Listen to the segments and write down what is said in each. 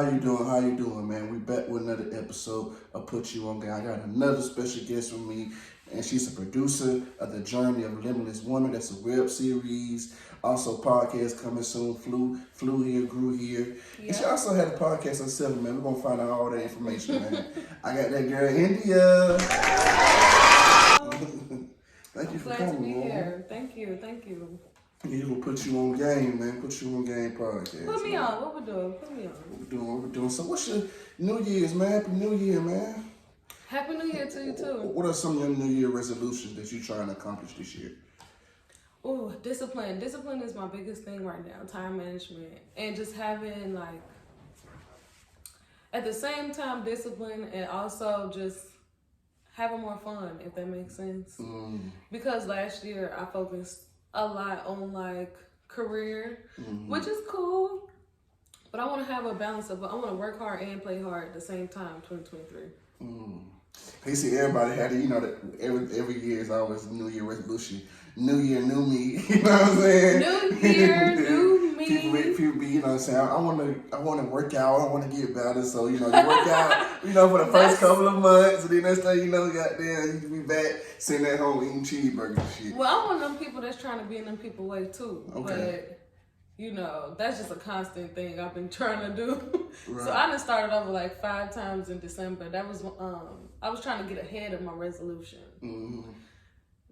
you doing? How you doing, man? We back with another episode of Put You On Game. I got another special guest with me, and she's a producer of The Journey of Limitless Woman. That's a web series. Also, podcast coming soon. Flew here, grew here. Yeah. And she also had a podcast herself, man. We're gonna find out all that information, man. I got that girl, India. Thank you for coming, glad to be man. here. Thank you. You will Put You On Game, man. Put You On Game podcast. Put me on. What we doing? Put me on. What we're doing. So what's your New Year's, man? Happy New Year, man. Happy New Year to you, too. What are some of your New Year resolutions that you're trying to accomplish this year? Oh, discipline. Discipline is my biggest thing right now. Time management. And just having, like, at the same time, discipline and also just having more fun, if that makes sense. Because last year I focused a lot on like career, which is cool, but I want to have a balance of I want to work hard and play hard at the same time. 2023. You see, everybody had it, that every year is always a New Year resolution. New year, new me. You know what I'm saying? New year, new me. People be, you know what I'm saying? I want to work out. I want to get better. So, you work out, for the first couple of months, and then next thing you know, goddamn, you be back sitting at home eating cheeseburgers and shit. Well, I'm one of them people that's trying to be in them people way too. Okay. But that's just a constant thing I've been trying to do. Right. So I done started over like 5 times in December. That was I was trying to get ahead of my resolution.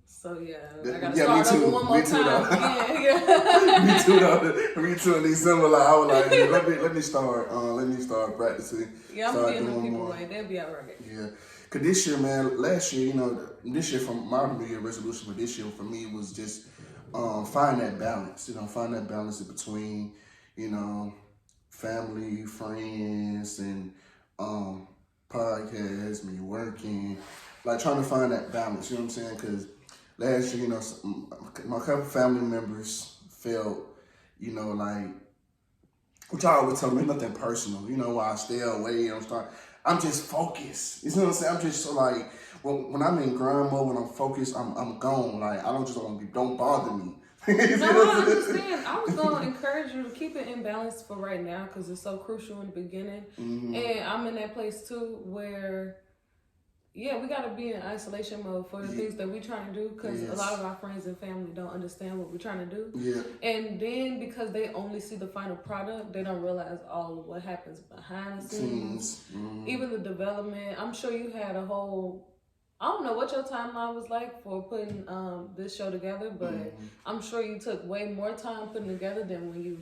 So yeah, I gotta start over one more time. Yeah. Me too. In December, like I was like, hey, let me start practicing. Yeah, I'm gonna be in them people way. They'll be alright. Yeah. Cause this year, man, last year, this year from my New Year resolution, but this year for me was just find that balance. Find that balance between, family, friends, and podcasts, me working, like trying to find that balance. You know what I'm saying? Cause last year, my couple family members felt, like, which I always tell them, it's nothing personal. Why I stay away, I'm just focused. You know what I'm saying? I'm just so like, when I'm in grind mode, when I'm focused, I'm gone. Like, I don't just don't bother me. No, I understand. I was going to encourage you to keep it in balance for right now because it's so crucial in the beginning. And I'm in that place too where, yeah, we got to be in isolation mode for the things that we're trying to do because a lot of our friends and family don't understand what we're trying to do. Yeah. And then because they only see the final product, they don't realize all of what happens behind the scenes. Even the development. I'm sure you had a whole... I don't know what your timeline was like for putting this show together, but I'm sure you took way more time putting it together than when you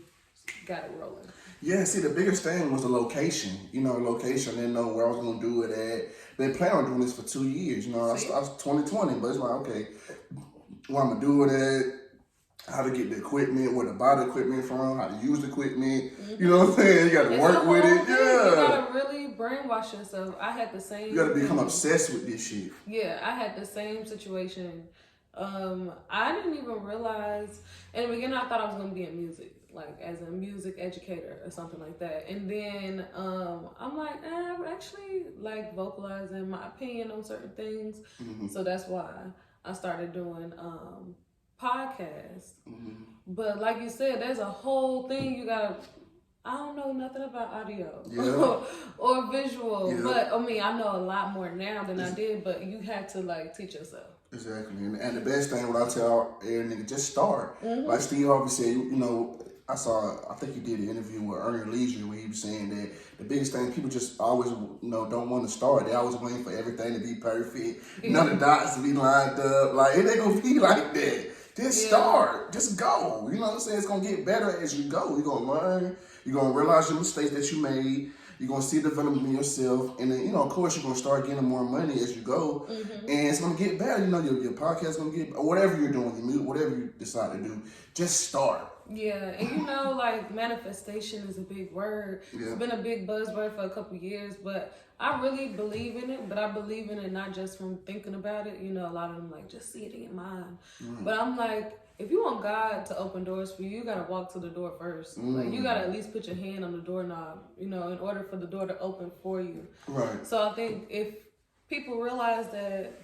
got it rolling. Yeah, see, the biggest thing was the location. Location. I didn't know where I was going to do it at. Been planning on doing this for 2 years. I was 2020, but it's like, okay, where I'm going to do it at, how to get the equipment, where to buy the equipment from, how to use the equipment. You know what I'm saying? You got to work with it. Yeah. You got to really brainwash yourself. I had the same... You got to become obsessed with this shit. Yeah, I had the same situation. I didn't even realize... In the beginning, I thought I was going to be in music, like as a music educator or something like that. And then I'm like, I actually like vocalizing my opinion on certain things. So that's why I started doing... podcast. But like you said, there's a whole thing you gotta... I don't know nothing about audio or visual, but I know a lot more now than I did, but you had to like teach yourself. Exactly. And the best thing, what I tell every nigga, just start. Like Steve Harvey said, I think he did an interview with Earn Leisure where he was saying that the biggest thing, people just always, don't want to start. They always waiting for everything to be perfect. None of the dots to be lined up. Like, it ain't gonna be like that. Just start. Just go. You know what I'm saying? It's going to get better as you go. You're going to learn. You're going to realize your mistakes that you made. You're going to see development in yourself. And then, of course, you're going to start getting more money as you go. And it's going to get better. Your podcast is going to get, or whatever you're doing, your music, whatever you decide to do, just start. Yeah, and like manifestation is a big word. Yeah. It's been a big buzzword for a couple years, but I really believe in it. But I believe in it not just from thinking about it. A lot of them like just see it in your mind. But I'm like, if you want God to open doors for you, you gotta walk to the door first. Like you gotta at least put your hand on the doorknob, in order for the door to open for you. Right. So I think if people realize that.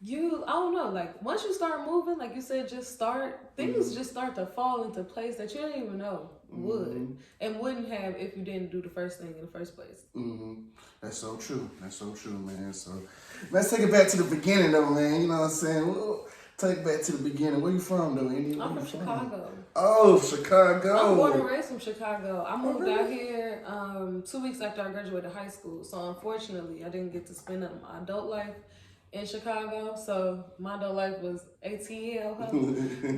I don't know, like once you start moving, like you said, just start, things just start to fall into place that you don't even know. would and wouldn't have if you didn't do the first thing in the first place. That's so true. That's so true, man. So let's take it back to the beginning, though, man. You know what I'm saying? We'll take it back to the beginning. Where you from, though, Indy? I'm from Chicago. Oh, Chicago. I'm born and raised from Chicago. I moved out here 2 weeks after I graduated high school. So unfortunately, I didn't get to spend my adult life in Chicago. So my adult life was ATL.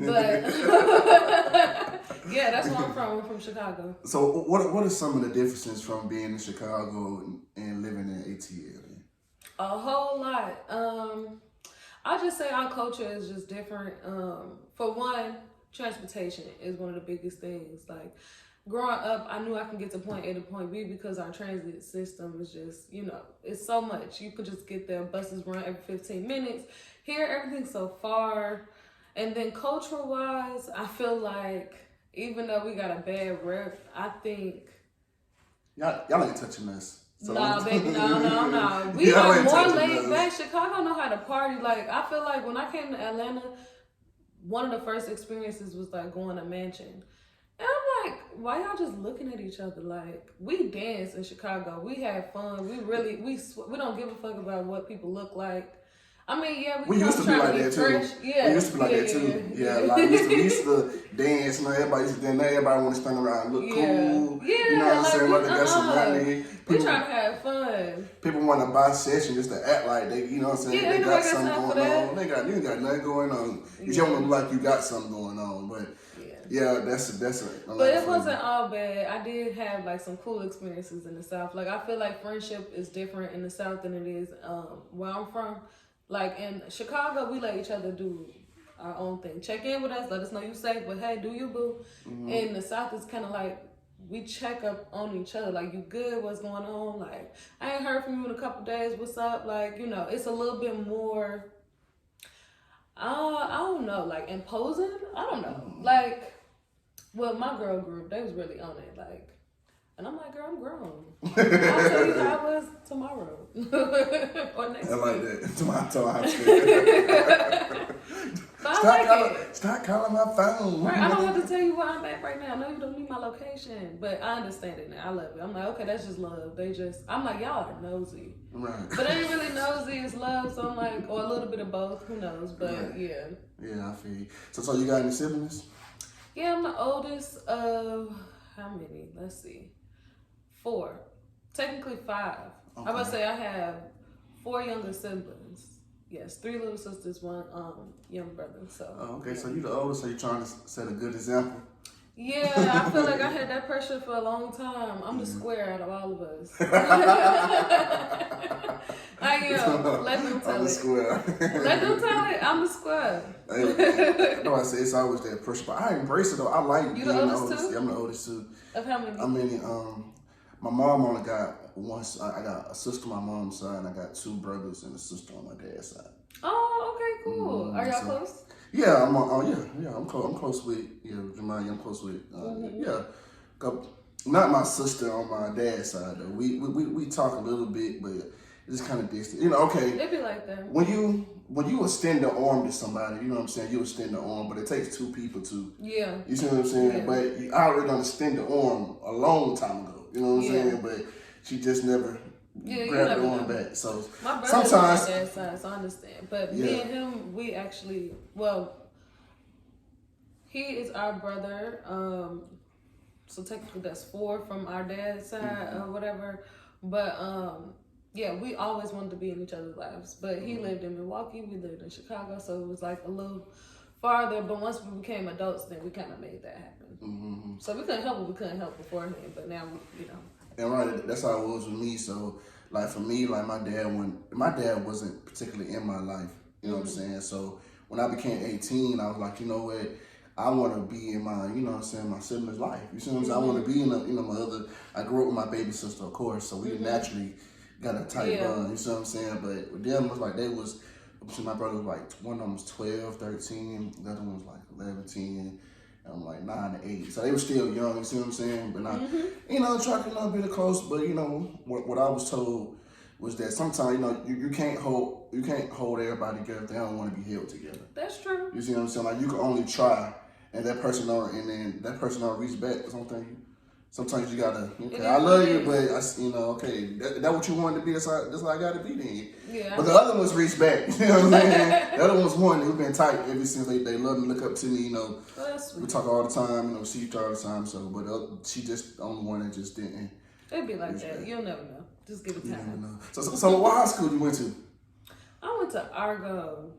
But yeah, that's where I'm from. I'm from Chicago. So what are some of the differences from being in Chicago and living in ATL? A whole lot. I just say our culture is just different. For one, transportation is one of the biggest things. Like growing up, I knew I can get to point A to point B because our transit system is just, it's so much. You could just get there. Buses run every 15 minutes. Here, everything's so far. And then cultural wise, I feel like even though we got a bad rep, I think y'all ain't touching us. So nah, baby, no. We are more laid back. Chicago know how to party. Like, I feel like when I came to Atlanta, one of the first experiences was like going to Mansion. And I'm like, why y'all just looking at each other? Like, we dance in Chicago. We have fun. We don't give a fuck about what people look like. I mean, yeah, we used to be like that fresh. too. Yeah, we used to be like that too. Yeah, like we used to dance. Everybody used to dance. Now everybody want to stand around and look cool. Yeah, you know what I'm saying? They got some money. We trying to have fun. People want to buy sessions just to act like they, you know what I'm saying? Yeah, they got something going on. You ain't got nothing going on. You just want to look like you got something going on, but. Yeah, that's But it wasn't all bad. I did have like some cool experiences in the South. Like I feel like friendship is different in the South than it is where I'm from. Like in Chicago, we let each other do our own thing. Check in with us, let us know you safe, but hey, do you boo? In the South, it's kind of like we check up on each other. Like, you good? What's going on? Like, I ain't heard from you in a couple days. What's up? Like, it's a little bit more. I don't know, like imposing. I don't know, like. Well, my girl group, they was really on it, like, and I'm like, girl, I'm grown. I'll tell you how I was tomorrow or next week. I like that. Tomorrow. Stop calling my phone. Right, I don't have to tell you where I'm at right now. I know you don't need my location, but I understand it now. I love it. I'm like, okay, that's just love. I'm like, y'all are nosy. Right. But ain't really nosy, it's love, so I'm like, or a little bit of both, who knows, but right. Yeah. Yeah, I feel you. So you got any siblings? Yeah, I'm the oldest of, how many? Let's see. 4. Technically 5. Okay. I would say I have 4 younger siblings. Yes, 3 little sisters, 1 young brother. So. Oh, okay, so you the oldest, so you're trying to set a good example. Yeah, I feel like I had that pressure for a long time. I'm the square out of all of us. I am. Let them tell I'm the square. Let them tell it. I'm the square. No, I say it's always that pressure, but I embrace it though. I like being the oldest. Too? Yeah, I'm the oldest too. Of how many? I mean, my mom only got one. I got a sister on my mom's side, and I got 2 brothers and a sister on my dad's side. Oh, okay, cool. Are y'all close? Yeah, I'm close with Jemima. I'm close with not my sister on my dad's side though. We talk a little bit, but it's kind of distant. Okay. It be like that. When you extend the arm to somebody, you know what I'm saying? You extend the arm, but it takes 2 people to. Yeah. You see what I'm saying? Yeah. But I already extend the arm a long time ago. You know what I'm saying? But she just never. Grab the arm back. So my brother sometimes on my dad's side, so I understand. But me and him, we actually, he is our brother. So technically that's 4 from our dad's side or whatever. But we always wanted to be in each other's lives. But he lived in Milwaukee, we lived in Chicago, so it was like a little farther. But once we became adults, then we kind of made that happen. So we couldn't help what we couldn't help beforehand. But now, And right, that's how it was with me. So, like for me, like my dad wasn't particularly in my life. You know what I'm saying? So when I became 18, I was like, you know what? I want to be in my, my siblings' life. You see what I'm saying? I want to be in, my other. I grew up with my baby sister, of course, so we naturally got a tight bond. You see what I'm saying? But with them, it was like my brother was like, one of them was 12, 13, the other one was like 11, 10. I'm like 9 to 8, so they were still young. You see what I'm saying? But I, try to be close. But what I was told was that sometimes you can't hold everybody together if they don't want to be held together. That's true. You see what I'm saying? Like you can only try and that person don't reach back or something. Sometimes you gotta, okay, I love you, but okay, that what you wanted to be, that's how I gotta be then. Yeah. But the other ones reached back. You know what I'm saying? The other ones who've been tight ever since they love and look up to me, we talk all the time, see each other all the time, but she just the only one that just didn't. It'd be like that. Back. You'll never know. Just give it time. You never know. So what high school you went to? I went to Argo.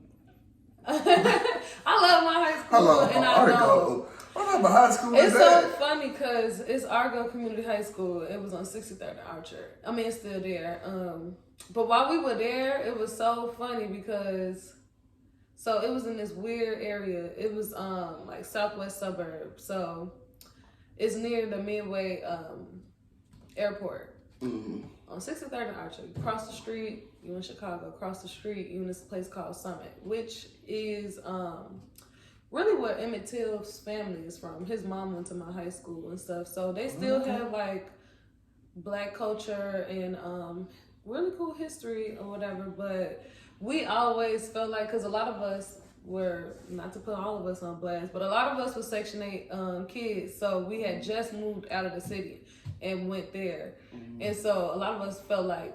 I love my high school. Argo. What about high school? It's so funny because it's Argo Community High School. It was on 63rd and Archer. I mean, it's still there. But while we were there, it was so funny because it was in this weird area. It was like southwest suburb. So it's near the Midway airport. Mm-hmm. On 63rd and Archer. You cross the street, you in Chicago. Across the street, you in this place called Summit, which is really where Emmett Till's family is from. His mom went to my high school and stuff. So they still have like black culture and really cool history or whatever. But we always felt like, because a lot of us were, not to put all of us on blast, but a lot of us were Section 8 kids. So we had just moved out of the city and went there. Mm-hmm. And so a lot of us felt like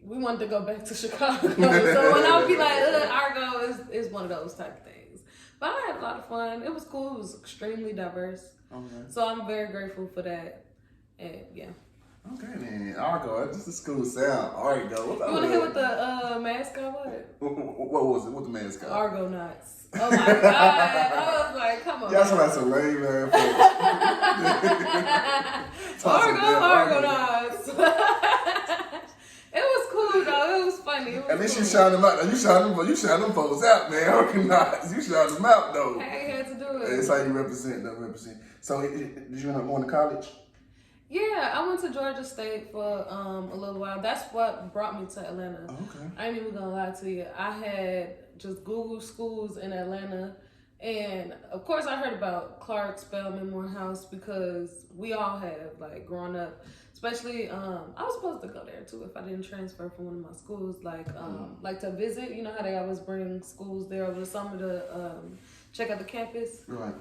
we wanted to go back to Chicago. So when I would be like, Argo is one of those type of things. But I had a lot of fun. It was cool. It was extremely diverse. Okay. So I'm very grateful for that. And yeah. Okay, then. Argo. This is cool sound. Argo. You want to hear what the mascot was? What was it? What the mascot? Argonauts. Oh my God. I was like, come on. That's like some lame Argonauts. It was cool though. It was funny. At least you shout them out. You shout them folks out, man. Argonauts. You shout them out though. Hey, I had to do it. That's how you represent. So, did you end up going to college? Yeah, I went to Georgia State for a little while. That's what brought me to Atlanta. Okay. I ain't even gonna lie to you. I had just Googled schools in Atlanta, and of course I heard about Clark, Spelman, Morehouse, because we all have, like, growing up. Especially, I was supposed to go there too if I didn't transfer from one of my schools, like to visit. You know how they always bring schools there over the summer to check out the campus? Right.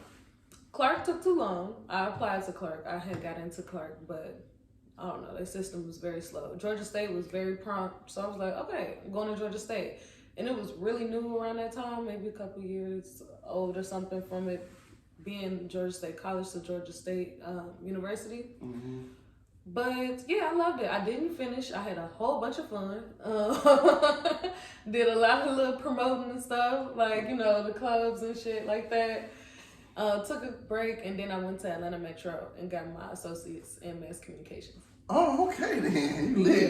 Clark took too long. I applied to Clark. I had got into Clark, but I don't know. Their system was very slow. Georgia State was very prompt, so I was like, okay, I'm going to Georgia State. And it was really new around that time, maybe a couple years old or something from it being Georgia State College to Georgia State University. Mm-hmm. But yeah, I loved it. I didn't finish. I had a whole bunch of fun. Did a lot of little promoting and stuff, like, the clubs and shit like that. Took a break, and then I went to Atlanta Metro and got my associates in mass communications. Oh, okay then. You lit.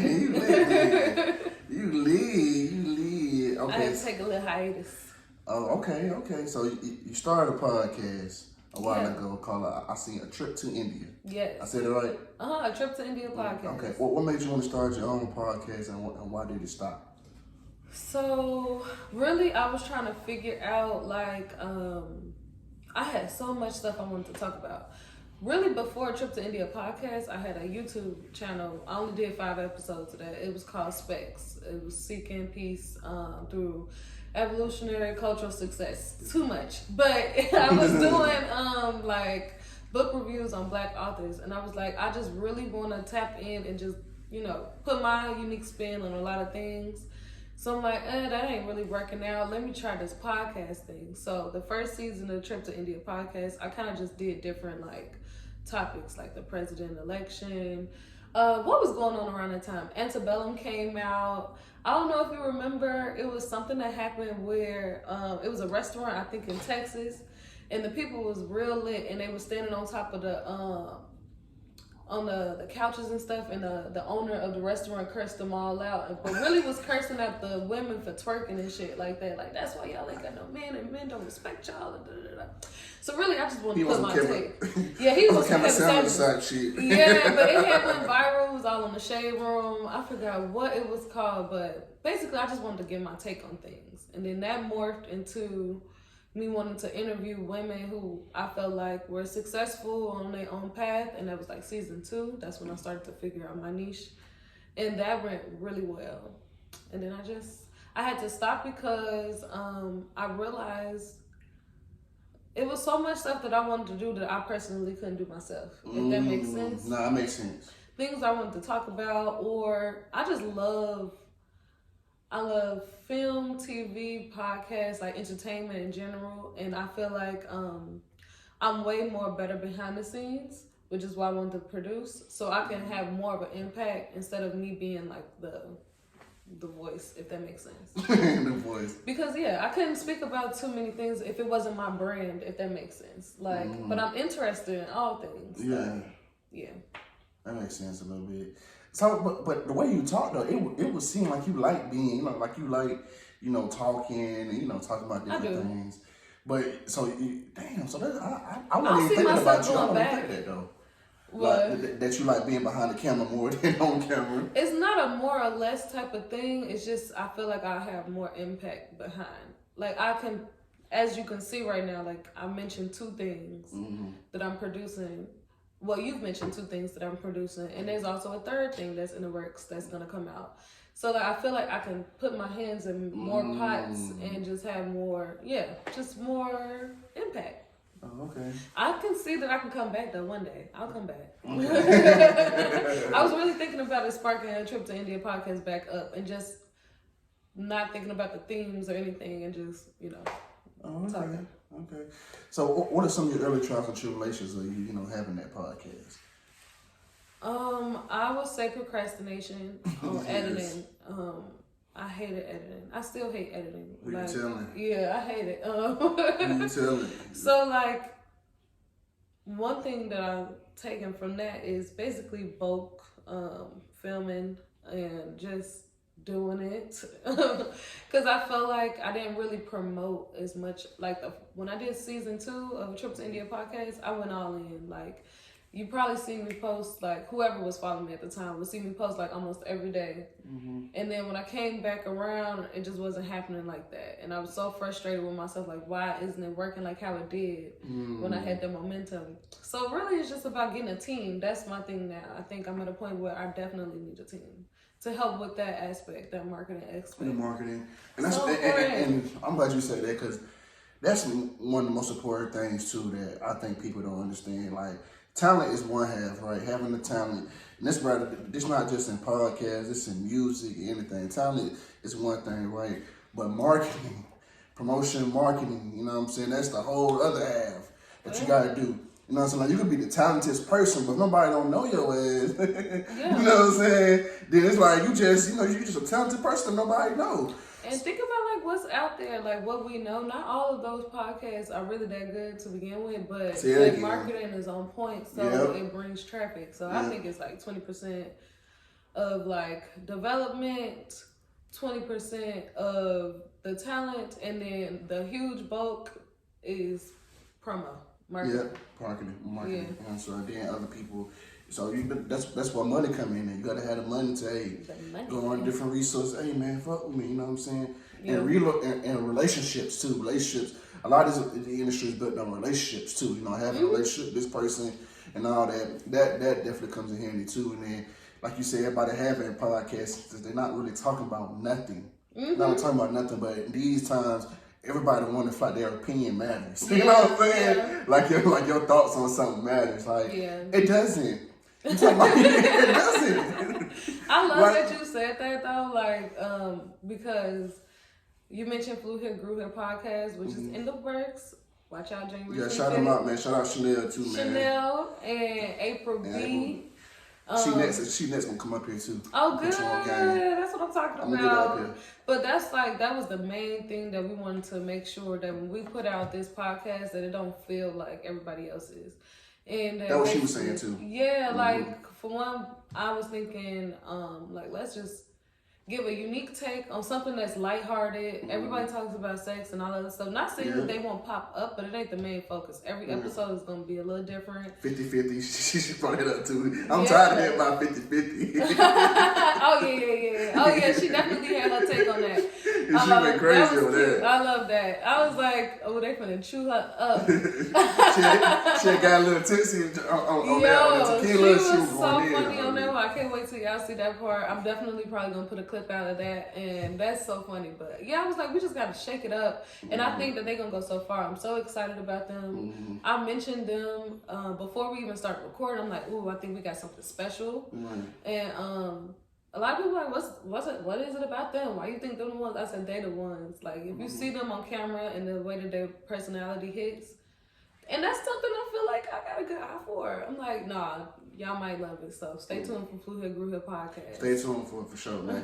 You lit. Okay. I had to take a little hiatus. Oh, okay. So you started a podcast a while ago called I seen A Trip to India. Yes. I said it right? A Trip to India podcast. Okay. What made you want to start your own podcast, and why did it stop? So, really, I was trying to figure out, I had so much stuff I wanted to talk about. Really, before Trip to India podcast, I had a YouTube channel. I only did 5 episodes of that. It was called Specs. It was Seeking Peace through evolutionary cultural success. Too much. But I was doing book reviews on Black authors. And I was like, I just really want to tap in and just, put my unique spin on a lot of things. So I'm like, that ain't really working out. Let me try this podcast thing. So the first season of the Trip to India podcast, I kind of just did different topics, like the president election. What was going on around that time? Antebellum came out. I don't know if you remember, it was something that happened where it was a restaurant, I think in Texas, and the people was real lit, and they were standing on top of the couches and stuff, and the owner of the restaurant cursed them all out, but really was cursing out the women for twerking and shit like that. Like, that's why y'all ain't got no man, and men don't respect y'all. And So really, I just want to put my take. Yeah, he was Kevin Samuels. Shit. Yeah, but it had went viral. It was all in the shade room. I forgot what it was called, but basically, I just wanted to give my take on things, and then that morphed into me wanting to interview women who I felt like were successful on their own path, and that was season 2. That's when I started to figure out my niche, and that went really well. And then I had to stop because I realized it was so much stuff that I wanted to do that I personally couldn't do myself. If that makes sense. No, that makes sense. Things I wanted to talk about, or I love film, TV, podcasts, like entertainment in general, and I feel like I'm way more better behind the scenes, which is why I wanted to produce, so I can have more of an impact instead of me being like the voice, if that makes sense. The voice. Because I couldn't speak about too many things if it wasn't my brand, if that makes sense. Like, but I'm interested in all things. Yeah. That makes sense a little bit. So, but the way you talk though, it would seem like you like being, like you like, talking and talking about different things. But so, damn. So that, I wasn't even thinking about you. I wasn't thinking that though. What? Like, that you like being behind the camera more than on camera. It's not a more or less type of thing. It's just I feel like I have more impact behind. Like I can, as you can see right now, like I mentioned 2 things that I'm producing. Well, you've mentioned 2 things that I'm producing, and there's also a 3rd thing that's in the works that's gonna come out. So like I feel like I can put my hands in more pots and just have more, just more impact. Oh, okay. I can see that I can come back though one day. I'll come back. Okay. I was really thinking about it sparking a Trip to India podcast back up and just not thinking about the themes or anything and just, talking. Okay. So what are some of your early trials and tribulations of having that podcast? I would say procrastination on editing. I hated editing. I still hate editing. Who you telling? Yeah, I hate it. Who you telling? So like, one thing that I've taken from that is basically bulk filming and just doing it. Because I felt like I didn't really promote as much. Like when I did season 2 of Trip to India podcast, I went all in. Like, you probably see me post, like, whoever was following me at the time would see me post, like, almost every day. And then when I came back around, it just wasn't happening like that. And I was so frustrated with myself, like, why isn't it working like how it did when I had the momentum? So really, it's just about getting a team. That's my thing now. I think I'm at a point where I definitely need a team to help with that aspect, that marketing aspect. The marketing. And that's and I'm glad you said that, because that's one of the most important things, too, that I think people don't understand. Like, talent is one half, right? Having the talent. And this not just in podcasts, it's in music, anything. Talent is one thing, right? But marketing, promotion, marketing, you know what I'm saying? That's the whole other half that you got to do. You know what I'm saying? Like, you could be the talented person, but nobody don't know your ass. You know what I'm saying? Then it's like, you just a talented person nobody know. And think about like what's out there, like what we know. Not all of those podcasts are really that good to begin with, but like marketing is on point, so it brings traffic. So I think it's like 20% of like development, 20% of the talent, and then the huge bulk is promo. Marketing. Marketing. Yeah. And so then other people. So that's where money come in. You gotta have the money to go on different resources. Hey man, fuck with me. You know what I'm saying? Yeah. And relationships too. Relationships. A lot of the industry is built on relationships too. Having a relationship with this person and all that. That definitely comes in handy too. And then, like you said, everybody having podcasts, they're not really talking about nothing. Not talking about nothing. But in these times, everybody want to fight. Their opinion matters. You know what I'm saying? Yeah. Like your thoughts on something matters. Like it doesn't. It doesn't. I love that you said that though, like because you mentioned Flew Here Grew Here podcast, which is in the works. Watch out, January. Yeah, shout them out, man. Shout out Chanel too, man. Chanel and April B. She next gonna come up here too. Oh, good. That's what I'm talking about. But that was the main thing that we wanted to make sure that when we put out this podcast, that it don't feel like everybody else's. And that what she was saying too. Yeah, like for one, I was thinking, like let's just give a unique take on something that's lighthearted. Everybody talks about sex and all that stuff. Not saying that they won't pop up, but it ain't the main focus. Every episode is going to be a little different. 50-50. She brought it up too. I'm tired of hearing about 50-50. Oh, yeah. Oh, yeah, she definitely had her take on that. went crazy over there. I love that. I was like, oh, they finna chew her up. she had got a little tipsy on that tequila. She was so going funny in on that one. I can't wait till y'all see that part. I'm definitely probably gonna put a clip out of that, and that's so funny. But yeah, I was like, we just gotta shake it up, and I think that they're gonna go so far. I'm so excited about them. I mentioned them before we even started recording. I'm like, ooh, I think we got something special, and a lot of people are like, what is it about them? Why you think they're the ones? I said, they the ones. Like, if you see them on camera and the way that their personality hits, and that's something I feel like I got a good eye for. I'm like, nah, y'all might love it. So stay tuned for Flew Here, Grew Here podcast. Stay tuned for sure, man.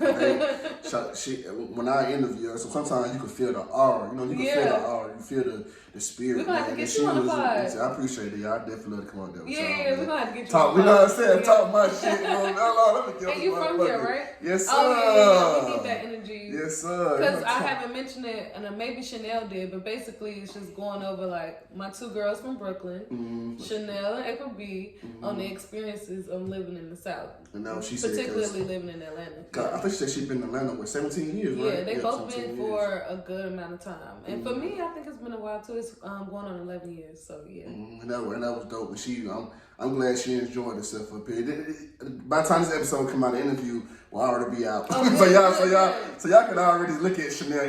When I interview her, so sometimes you can feel the aura. You know, you can feel the aura. You feel the spirit. We're going to have to get you on the pod. I appreciate it. Y'all definitely love to come on there. Yeah, we're going to have to get you on the pod. You know what I'm saying? Yeah. Talk my shit. And you from here, right? Yes, sir. Oh, yeah, we need that energy. Yes, sir. Because I haven't mentioned it, and maybe Chanel did, but basically it's just going over, like, my two girls from Brooklyn, Chanel and April B, on the experiences of living in the South. And now she particularly living in Atlanta. I think she said she's been in Atlanta with 17 years, right? Yeah, they both been for a good amount of time. And for me, I think it's been a while too. It's going on 11 years, so yeah. And that was dope. And I'm glad she enjoyed herself up here. By the time this episode come out, the interview will already be out. Okay, so y'all can already look at Chanel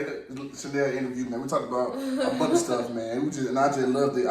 interview, man. We talked about a bunch of stuff, man. I just loved it.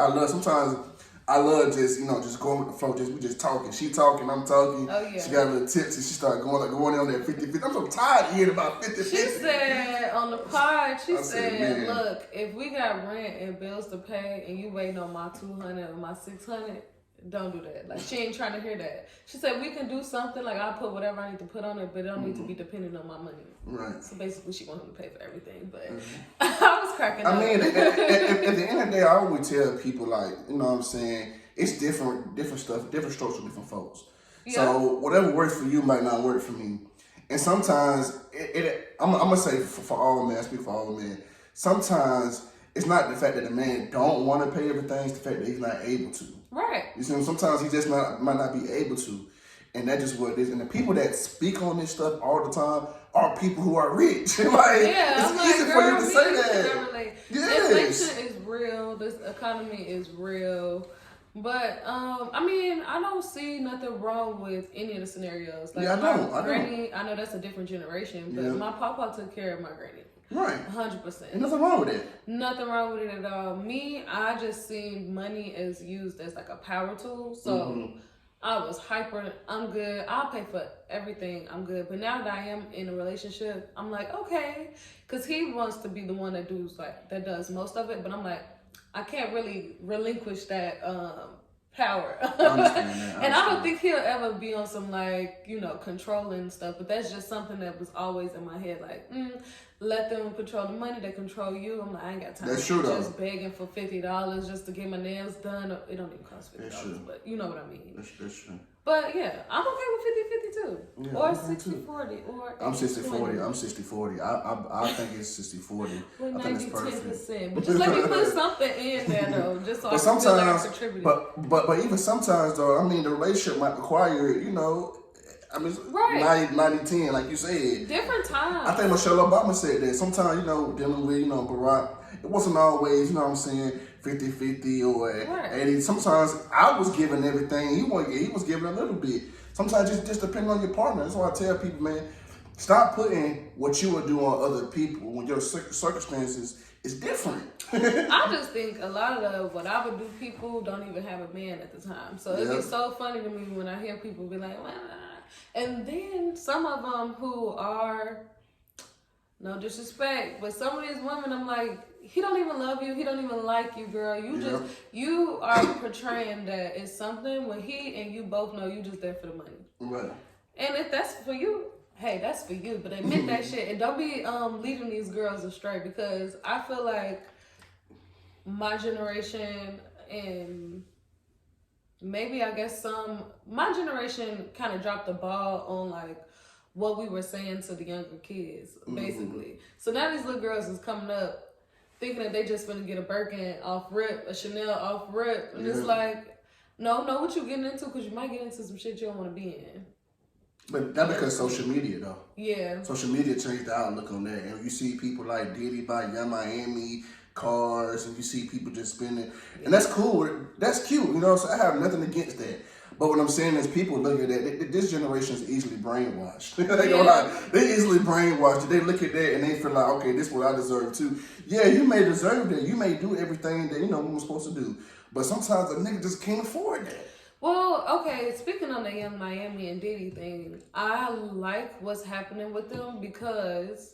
I love just going with the flow. We just talking. She talking, I'm talking. Oh, yeah. She got a little tips and she started going on that 50-50. I'm so tired of hearing about 50-50. She said on the pod, she said, look, if we got rent and bills to pay and you waiting on my 200 or my 600, don't do that. Like, she ain't trying to hear that. She said, we can do something. Like, I'll put whatever I need to put on it, but it don't need to be dependent on my money. Right. So basically, she wanted him to pay for everything. But I was cracking up. I mean, at the end of the day, I always tell people, like, you know what I'm saying? It's different stuff, different strokes for different folks. Yeah. So whatever works for you might not work for me. And sometimes, I'm going to say for all men, I speak for all men, sometimes it's not the fact that the man don't want to pay everything, it's the fact that he's not able to. Right. You see, sometimes he just might not be able to. And that's just what it is. And the people that speak on this stuff all the time are people who are rich. It's easy for you to say that. Inflation is real. This economy is real. But, I mean, I don't see nothing wrong with any of the scenarios. Like, Granny, I know that's a different generation, but my papa took care of my granny. Right. 100%. And nothing wrong with it. Nothing wrong with it at all. Me, I just seen money as used as like a power tool. So I was hyper. I'm good. I'll pay for everything. I'm good. But now that I am in a relationship, I'm like, okay. Because he wants to be the one that does most of it. But I'm like, I can't really relinquish that power. And I don't think he'll ever be on some controlling stuff. But that's just something that was always in my head. Like, let them control the money. They control you. I'm like, I ain't got time. That's true, though. Just begging for $50 just to get my nails done. It don't even cost $50, but you know what I mean. That's true. But yeah, I'm okay with 50-50 too. Yeah, or 60-40. Or I'm 60-40. I'm 60-40. I think it's 60-40. Well, I think it's perfect. 10%. But just let me put something in there though, just so I can feel like I contributed. But even sometimes though, I mean, the relationship might require, I mean, right. 90-10, like you said. Different times. I think Michelle Obama said that. Sometimes, dealing with, Barack, it wasn't always, 50-50 or 80. Sometimes I was giving everything. He was giving a little bit. Sometimes just depending on your partner. That's why I tell people, man, stop putting what you would do on other people when your circumstances is different. I just think a lot of what I would do, people don't even have a man at the time. So it'd be so funny to me when I hear people be like, well, and then some of them who are, no disrespect, but some of these women, I'm like, he don't even love you. He don't even like you, girl. You are portraying that it's something when he and you both know you just there for the money. Right. And if that's for you, hey, that's for you. But admit that shit. And don't be leading these girls astray, because I feel like my generation and maybe I guess my generation kind of dropped the ball on like what we were saying to the younger kids, basically. So now these little girls is coming up thinking that they just gonna get a Birkin off rip, a Chanel off rip, and it's like, no, know what you're getting into, because you might get into some shit you don't want to be in. But that because social media though. Yeah. Social media changed the outlook on that. And you see people like Diddy buy Young Miami cars, and you see people just spending, and that's cool. That's cute, you know. So I have nothing against that. But what I'm saying is, people look at that. This generation is easily brainwashed. They go like, they easily brainwashed. They look at that and they feel like, okay, this is what I deserve too. Yeah, you may deserve that. You may do everything that we were supposed to do. But sometimes a nigga just can't afford that. Well, okay, speaking on the Young Miami and Diddy thing, I like what's happening with them because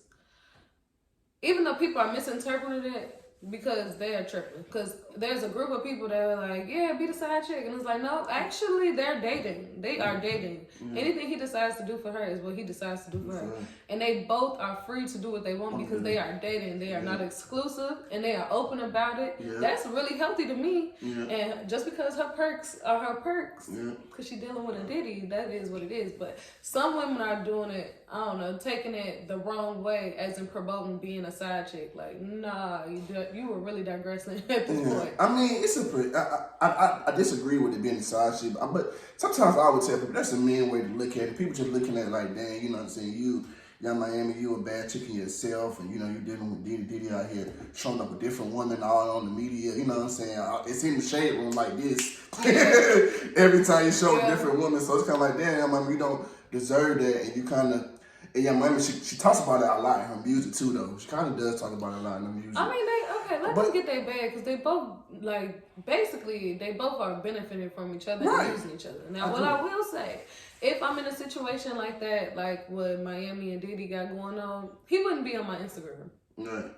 even though people are misinterpreting it, because they are tripping. Because there's a group of people that are like, yeah, be the side chick. And it's like, no, actually, they're dating. They are dating. Mm-hmm. Anything he decides to do for her is what he decides to do for her. And they both are free to do what they want because they are dating. They are not exclusive and they are open about it. Yeah. That's really healthy to me. Yeah. And just because her perks are her perks, because she's dealing with a Diddy, that is what it is. But some women are doing it, I don't know, taking it the wrong way, as in promoting being a side chick. Like, nah, you were really digressing at this point. I mean, it's I disagree with it being a side chick, but sometimes I would tell people that's a mean way to look at it. People just looking at it like, dang, you know what I'm saying? You, Young Miami, you a bad chick in yourself, and you dealing with Diddy out here showing up with different women all on the media. You know what I'm saying? It's in the shade room like this every time you show a different woman. So it's kind of like, damn, Young Miami, you don't deserve that, and you kind of. And Young Miami, she talks about it a lot in her music too, though. She kind of does talk about it a lot in her music. I mean, let them get their bag, because they both, basically, they both are benefiting from each other and using each other. Now, I will say, if I'm in a situation like that, like what Miami and Diddy got going on, he wouldn't be on my Instagram. Right.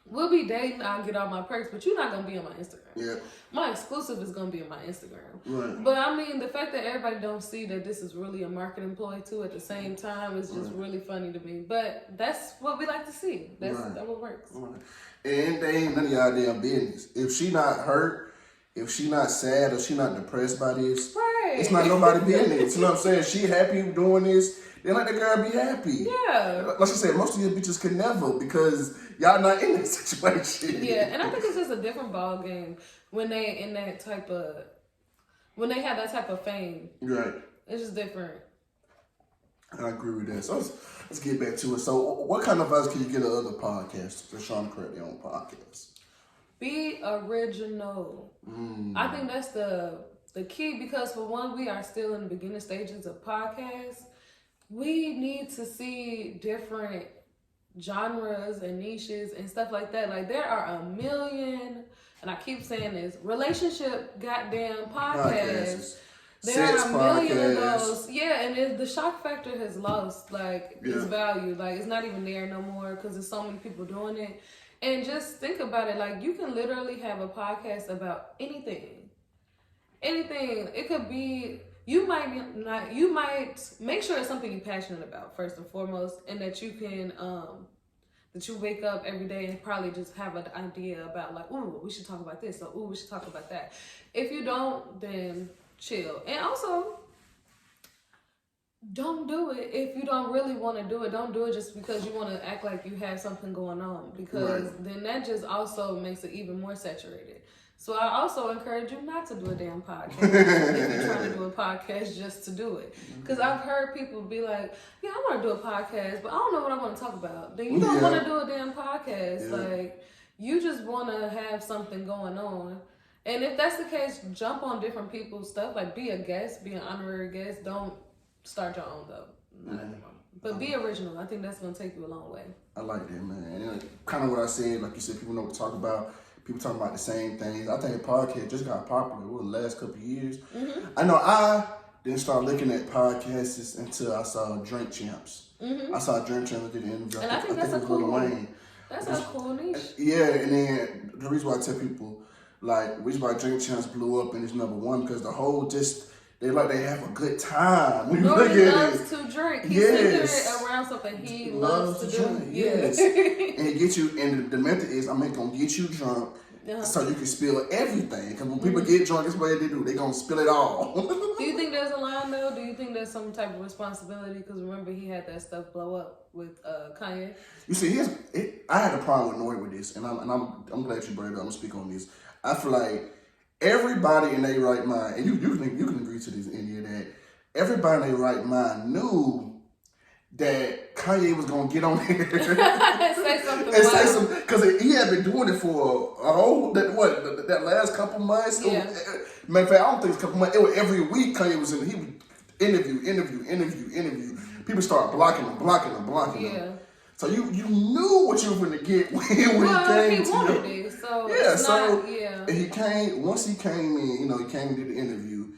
We'll be dating, I'll get all my perks, but you're not going to be on my Instagram. Yeah. My exclusive is going to be on my Instagram. Right. But I mean, the fact that everybody don't see that this is really a marketing ploy too at the same time is just really funny to me. But that's what we like to see. That's what works. Right. And they ain't none of y'all damn business. If she not hurt, if she not sad, or she not depressed by this, it's not nobody business. You know what I'm saying? She happy doing this, then let the girl be happy. Yeah. Like I said, most of you bitches can never, because y'all not in that situation. Yeah, and I think it's just a different ball game when they in that type of, when they have that type of fame. Right. It's just different. I agree with that. So let's get back to it. So what kind of advice can you get to other podcasters that's trying to create their own podcast? Be original. I think that's the key, because for one, we are still in the beginning stages of podcasts. We need to see different genres and niches and stuff like that. Like, there are a million, and I keep saying this, relationship goddamn podcasts. There are a million of those. Yeah, and the shock factor has lost, its value. Like, it's not even there no more because there's so many people doing it. And just think about it. Like, you can literally have a podcast about anything. Anything. It could be... You might make sure it's something you're passionate about, first and foremost, and that you can, that you wake up every day and probably just have an idea about, like, ooh, we should talk about this, or ooh, we should talk about that. If you don't, then chill. And also, don't do it if you don't really want to do it. Don't do it just because you want to act like you have something going on, because then that just also makes it even more saturated. So I also encourage you not to do a damn podcast if you're trying to do a podcast just to do it. Because I've heard people be like, yeah, I want to do a podcast, but I don't know what I want to talk about. Then you don't want to do a damn podcast. Like, you just want to have something going on. And if that's the case, jump on different people's stuff. Like, be a guest, be an honorary guest. Don't start your own, though. Not at the moment. But be original. I think that's going to take you a long way. I like that, man. And kind of what I said, like you said, people know what to talk about. People talking about the same things. I think podcast just got popular over the last couple of years. I know I didn't start looking at podcasts until I saw Drink Champs. I saw Drink Champs did an interview. And I think that's a cool one. That's a cool niche. Yeah, and then the reason why I tell people, like, the reason why Drink Champs blew up and it's number one, because the whole they have a good time. When you look at loves to drink. He's centered around something he loves to do. Yes. And it gets you, and the method is, I'm going to get you drunk so you can spill everything. Because when people get drunk, that's what they do. They're going to spill it all. Do you think there's a line, though? Do you think there's some type of responsibility? Because remember, he had that stuff blow up with Kanye. You see, I had a problem with Nori with this, and I'm glad you brought it up. I'm going to speak on this. I feel like everybody in their right mind, and you can agree to this, India, that everybody in their right mind knew that Kanye was gonna get on here say something and wild. say something, because he had been doing it for that last couple months. Yeah. Matter of fact, I don't think it's a couple months. It was every week Kanye was in. He would interview. People started blocking him. Yeah. So you knew what you were gonna get when he came he to wanted you. it, so Yeah, it's so not, yeah. and he came once he came in. You know, he came and did the interview,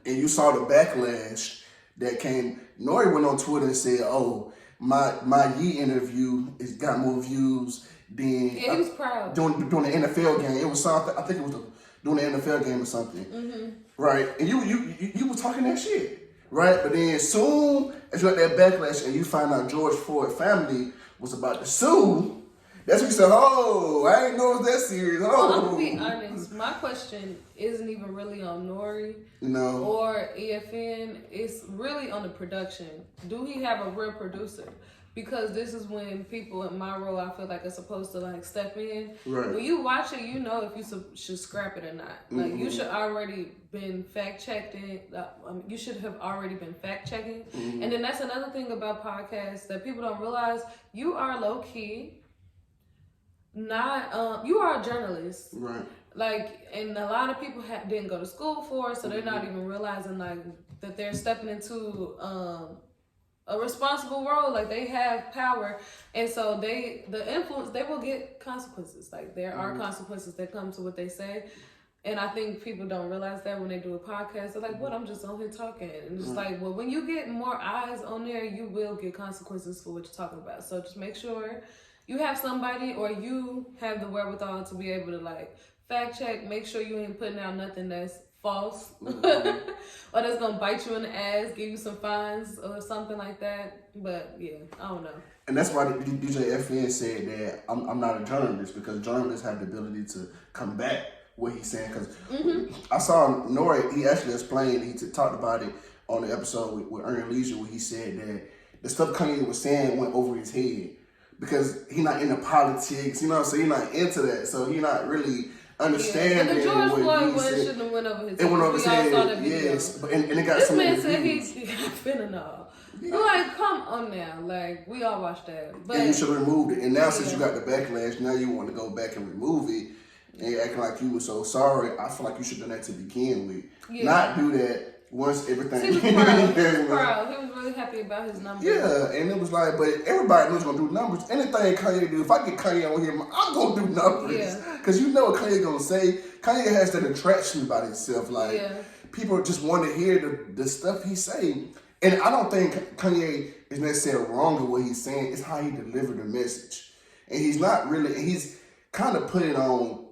and you saw the backlash that came. Nori went on Twitter and said, "Oh, my Ye interview has got more views than Yeah, he was proud doing the NFL game. It was something. I think it was doing the NFL game or something, right? And you were talking that shit, right? But then soon as you got that backlash and you find out George Floyd family was about to sue, that's when you said, "Oh, I ain't know it was that serious." Oh, well, I'm gonna be honest. My question isn't even really on Nori or EFN. It's really on the production. Do he have a real producer? Because this is when people in my role, I feel like, are supposed to like step in. Right. When you watch it, you know if you should scrap it or not. Like you should already been fact checking. You should have already been fact checking. And then that's another thing about podcasts that people don't realize. You are low key. Not you are a journalist, right? Like, and a lot of people didn't go to school for it, so they're not even realizing like that they're stepping into a responsible role. Like they have power, and so the influence, they will get consequences. Like there are consequences that come to what they say, and I think people don't realize that when they do a podcast. They're like, "What? I'm just on here talking," and it's like, well, when you get more eyes on there, you will get consequences for what you're talking about. So just make sure you have somebody, or you have the wherewithal to be able to like fact check, make sure you ain't putting out nothing that's false or that's gonna bite you in the ass, give you some fines or something like that. But yeah, I don't know. And that's why DJ FN said that I'm not a journalist, because journalists have the ability to combat what he's saying. Because I saw Nori, he actually explained, he talked about it on the episode with Earn Leisure, where he said that the stuff Kanye was saying went over his head. Because he's not into politics, you know what I'm saying? He's not into that, so he's not really understanding. But the George what Floyd he one said. shouldn't have went over his head. It went over his head, yes. But, and it got this some man said views. he got fentanyl. Yeah. I'm like, come on now. Like, we all watched that. But, and you should have removed it. And now since you got the backlash, now you want to go back and remove it, and you're acting like you were so sorry. I feel like you should have done that to begin with. Yeah. Not do that once everything. He was proud. He was proud. He was really happy about his numbers. Yeah, and it was like, but everybody knows gonna do numbers. Anything Kanye do, if I get Kanye on here, I'm gonna do numbers. Yeah. Cause you know what Kanye gonna say. Kanye has that attraction about himself. Like people just want to hear the stuff he's saying. And I don't think Kanye is necessarily wrong in what he's saying. It's how he delivered the message. And he's not really. He's kind of putting on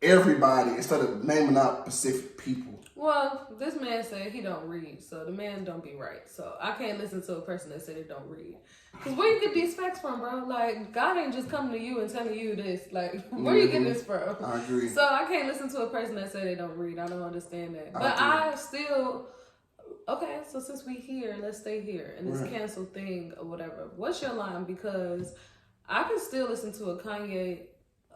everybody instead of naming out specific people. Well, this man said he don't read, so the man don't be right. So I can't listen to a person that said they don't read. Because where you get these facts from, bro? Like, God ain't just coming to you and telling you this. Like, where you get this from? I agree. So I can't listen to a person that said they don't read. I don't understand that. But I still... Okay, so since we here, let's stay here. And this cancel thing or whatever. What's your line? Because I can still listen to a Kanye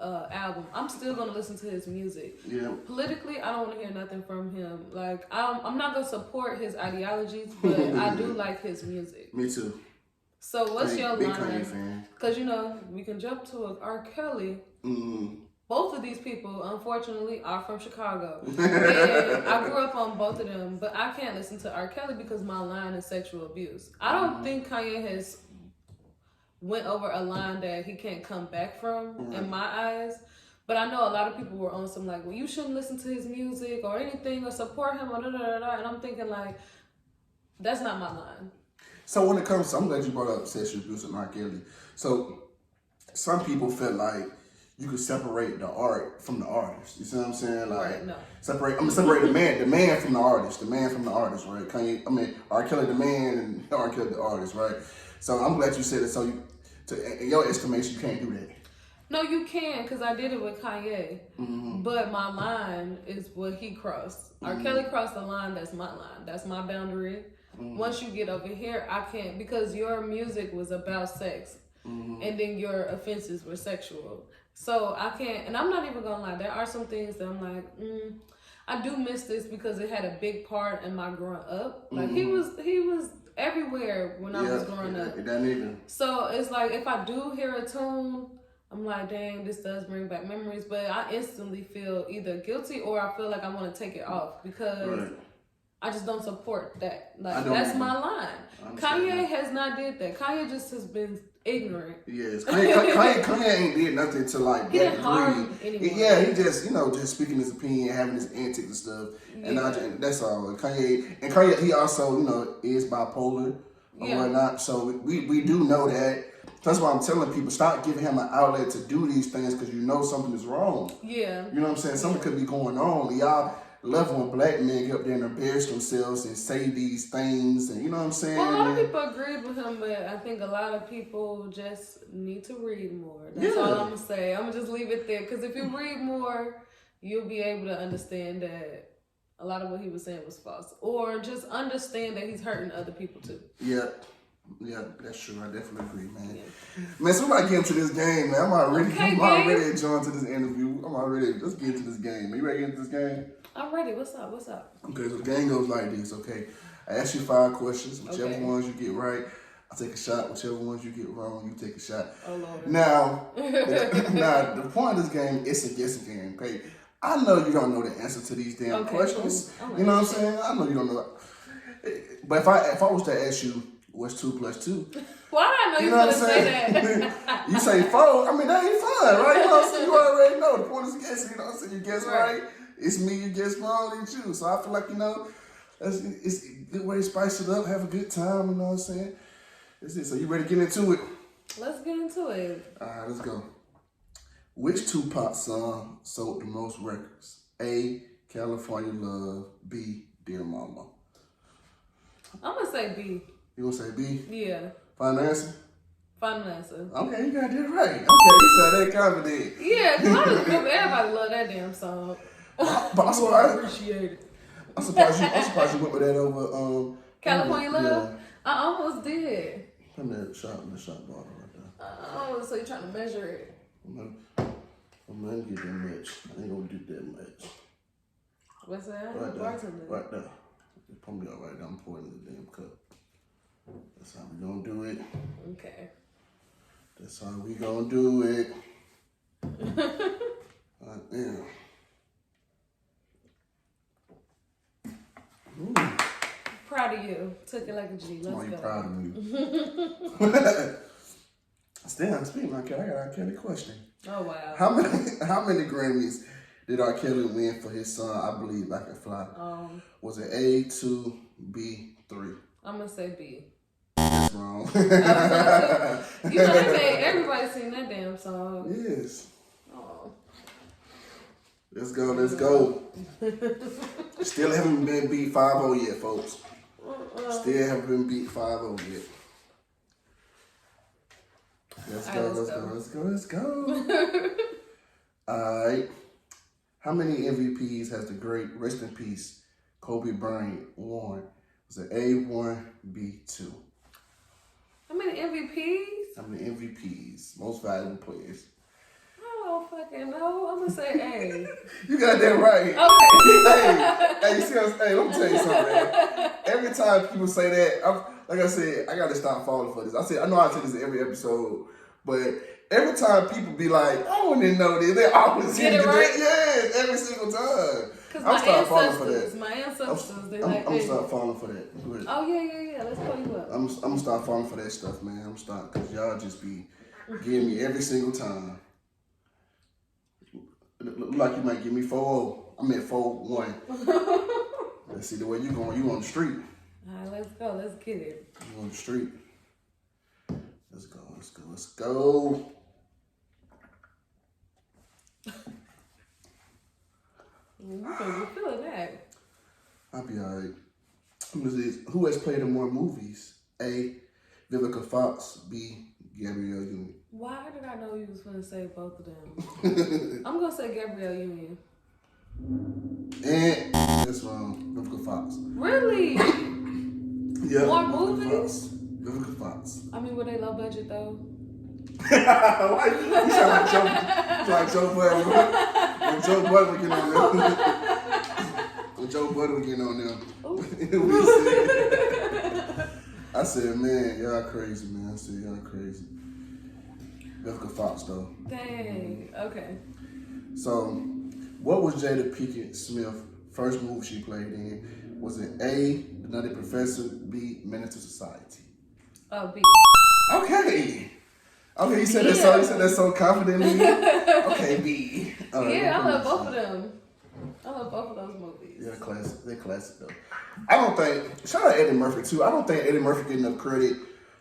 album. I'm still gonna listen to his music. Yeah. Politically, I don't want to hear nothing from him. Like I'm not gonna support his ideologies, but I do like his music. Me too. So what's your big line? Kanye fan. Because you know we can jump to a R. Kelly. Both of these people, unfortunately, are from Chicago, and I grew up on both of them. But I can't listen to R. Kelly because my line is sexual abuse. I don't think Kanye has went over a line that he can't come back from in my eyes. But I know a lot of people were on some like, well, you shouldn't listen to his music or anything or support him or da-da-da-da. And I'm thinking like, that's not my line. So when it comes to, I'm glad you brought up sexual abuse and R. Kelly. So some people felt like you could separate the art from the artist. You see what I'm saying? Like separate the man from the artist, right? Kanye, R. Kelly the man and R. Kelly the artist, right? So I'm glad you said it. So in your estimation, you can't do that. No, you can, because I did it with Kanye. But my line is what he crossed. R. Kelly crossed the line, that's my line. That's my boundary. Once you get over here, I can't, because your music was about sex. And then your offenses were sexual. So I can't, and I'm not even gonna lie, there are some things that I'm like, I do miss this because it had a big part in my growing up. Like he was everywhere when I was growing up. That nigga. So it's like if I do hear a tune, I'm like, dang, this does bring back memories. But I instantly feel either guilty or I feel like I want to take it off because I just don't support that. Like that's my line. Kanye has not did that. Kanye just has been ignorant. Yes, Kanye ain't did nothing to like he that didn't harm anyone. Yeah, he just just speaking his opinion, having his antics and stuff, and that's all. Kanye, he also is bipolar or whatnot. So we do know that. That's why I'm telling people, stop giving him an outlet to do these things because something is wrong. Yeah, you know what I'm saying. Something could be going on. Y'all love when black men get up there and embarrass themselves and say these things, and you know what I'm saying? Well, a lot of people agreed with him, but I think a lot of people just need to read more. That's all I'm going to say. I'm going to just leave it there, because if you read more, you'll be able to understand that a lot of what he was saying was false. Or just understand that he's hurting other people too. Yeah, that's true. I definitely agree, man. Yeah. Man, so I get into this game, man. I'm already enjoying to this interview. Let's get into this game. Man, you ready to get into this game? I'm ready. What's up? Okay, so the game goes like this, okay? I ask you 5 questions. Whichever ones you get right, I take a shot. Whichever ones you get wrong, you take a shot. Oh, Lord. Now, the point of this game is a guessing game, okay? I know you don't know the answer to these damn questions. Cool. You know what I'm saying? I know you don't know. But if I was to ask you, what's 2 plus 2? Why did I know you were going to say that? You say 4. I mean, that ain't fun, right? You know what I'm saying? You already know. The point is guessing. You know what I'm saying? You guess right. It's me, you guess wrong, it's you. So I feel like, it's a good way to spice it up, have a good time, you know what I'm saying? That's it. So you ready to get into it? Let's get into it. All right, let's go. Which Tupac song sold the most records? A, California Love. B, Dear Mama. I'm going to say B. You gonna say B? Yeah. Final answer? Final answer. Okay, you got that right. Okay, you said that confident. Yeah, because everybody love that damn song. But I'm surprised you went with that over California Love? Yeah. I almost did. Put that shot bottle right there. Oh, so you're trying to measure it. I'm not get that much. I ain't gonna do that much. What's that? Right there. Right there. It's probably all right there. I'm pouring in the damn cup. That's how we gonna do it. Okay. That's how we gonna do it. Yeah. Proud of you. Took it like a G. Let's go. You proud of me? Still, speaking of Kelly, I got R. Kelly question. Oh wow. How many Grammys did R. Kelly win for his song I Believe I Can Fly? Was it A, 2, B, 3? I'm gonna say B. That's wrong. Everybody seen that damn song. Yes. Oh. Let's go. Still haven't been beat 5-0 yet, folks. Still haven't been beat 5-0 yet. Let's go. All right. How many MVPs has the great, rest in peace, Kobe Bryant won? Was it A, 1, B, 2? How many MVPs? How many MVPs? Most valuable players. I don't fucking know. I'm going to say A. You got that right. Okay. Hey, you see what I'm saying? Let me tell you something, man. Every time people say that, like I said, I got to stop falling for this. I know I say this in every episode, but every time people be like, I wouldn't know this, they always get it right. Yes, every single time. I'm starting falling for that. My ancestors, they I'm gonna start falling for that. Oh yeah. Let's pull you up. I'm gonna start falling for that stuff, man. I'm starting because y'all just be giving me every single time. Look like you might give me 4-0. I'm at 4-1. Let's see the way you going. You on the street. All right, let's go. Let's get it. You on the street. Let's go. You feeling that? I'll be all right. Who has played in more movies? A, Vivica Fox. B, Gabrielle Union. Why did I know you was going to say both of them? I'm going to say Gabrielle Union. And that's wrong. Vivica Fox. Really? Yeah. More movies? Vivica Fox. I mean, were they low budget though? Why? You sound like Joe Budden. When Joe Budden would get on there. When Joe Budden would get on there. I said, man, y'all crazy, man. I said, y'all crazy. Vivica Fox, though. Dang. Okay. So, what was Jada Pinkett Smith's first movie she played in? Was it A, The Nutty Professor, B, Menace to Society? Oh, B. Okay. Okay, you said that so confidently. Okay, B. Yeah, I love both of them. I love both of those movies. Yeah, classic. They're classic though. I don't think. Shout out Eddie Murphy too. I don't think Eddie Murphy get enough credit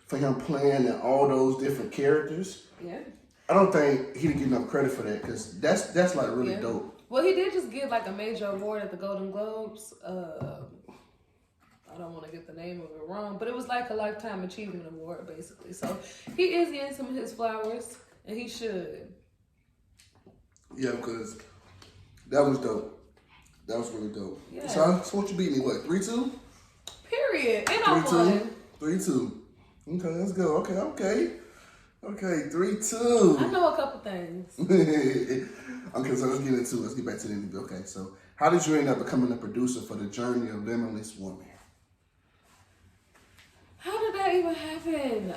for him playing in all those different characters. Yeah. I don't think he didn't get enough credit for that because that's like really dope. Well, he did just get like a major award at the Golden Globes. I don't want to get the name of it wrong, but it was like a Lifetime Achievement Award, basically. So he is getting some of his flowers, and he should. Yeah, because that was dope. That was really dope. Yeah. So what you beat me? What, 3-2? Period. And I won. 3-2. Okay, let's go. Okay, 3-2. I know a couple things. Okay, so let's get into it. Let's get back to the interview. Okay, so how did you end up becoming a producer for the journey of Limitless Woman? How did that even happen?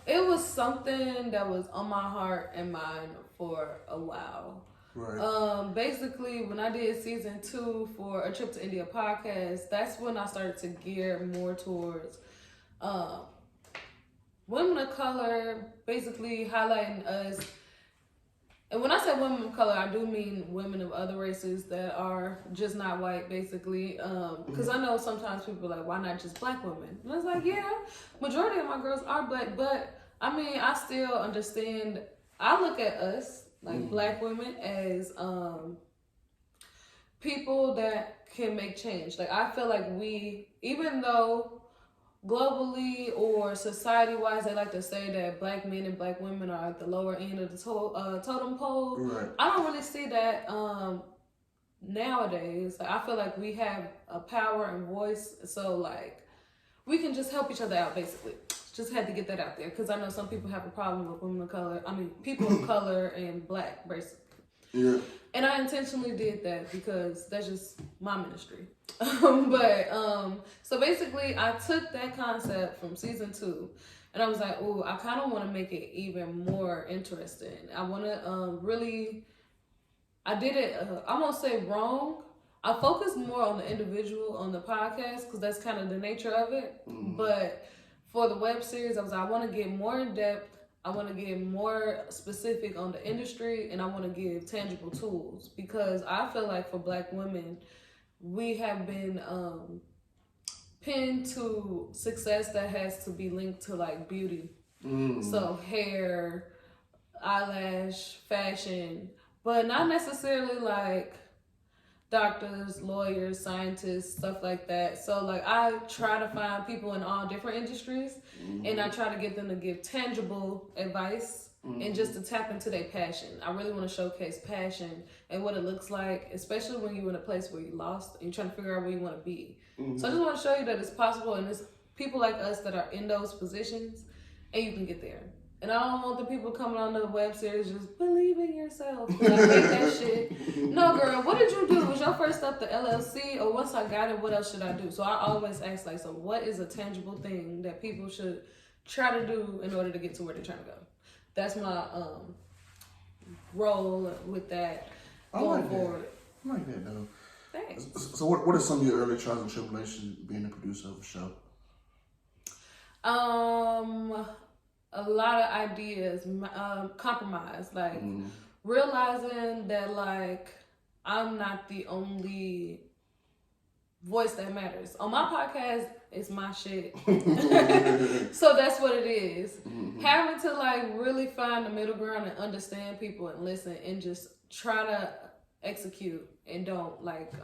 It was something that was on my heart and mind for a while. Right. Basically, when I did season 2 for A Trip to India podcast, that's when I started to gear more towards women of color, basically highlighting us. And when I say women of color, I do mean women of other races that are just not white, basically. Because I know sometimes people are like, why not just black women? And I was like, yeah, majority of my girls are black. But, I mean, I still understand. I look at us, like black women, as people that can make change. Like, I feel like we, even though globally or society-wise, they like to say that black men and black women are at the lower end of the totem pole. Right. I don't really see that nowadays. Like, I feel like we have a power and voice, so like we can just help each other out. Basically, just had to get that out there because I know some people have a problem with women of color. I mean, people of color and black, basically. Yeah. And I intentionally did that because that's just my ministry. So basically I took that concept from season 2 and I was like, oh, I kind of want to make it even more interesting. I want to I did it, I won't say wrong. I focused more on the individual on the podcast because that's kind of the nature of it. But for the web series, I was like, I want to get more in depth. I want to get more specific on the industry, and I want to give tangible tools because I feel like for black women, we have been pinned to success that has to be linked to like beauty. So hair, eyelash, fashion, but not necessarily like doctors, lawyers, scientists, stuff like that. So like I try to find people in all different industries and I try to get them to give tangible advice and just to tap into their passion. I really want to showcase passion and what it looks like, especially when you're in a place where you're lost and you're trying to figure out where you want to be. So I just want to show you that it's possible and it's people like us that are in those positions and you can get there. And I don't want the people coming on the web series just believe in yourself. I hate that shit. No, girl, what did you do? Was your first step the LLC? Or once I got it, what else should I do? So I always ask, like, so what is a tangible thing that people should try to do in order to get to where they're trying to go? That's my role with that going forward. I like that, though. Thanks. So what are some of your early trials and tribulations being a producer of a show? A lot of ideas, compromise, like realizing that like I'm not the only voice that matters. On my podcast, it's my shit. So that's what it is. Having to like really find the middle ground and understand people and listen and just try to execute and don't like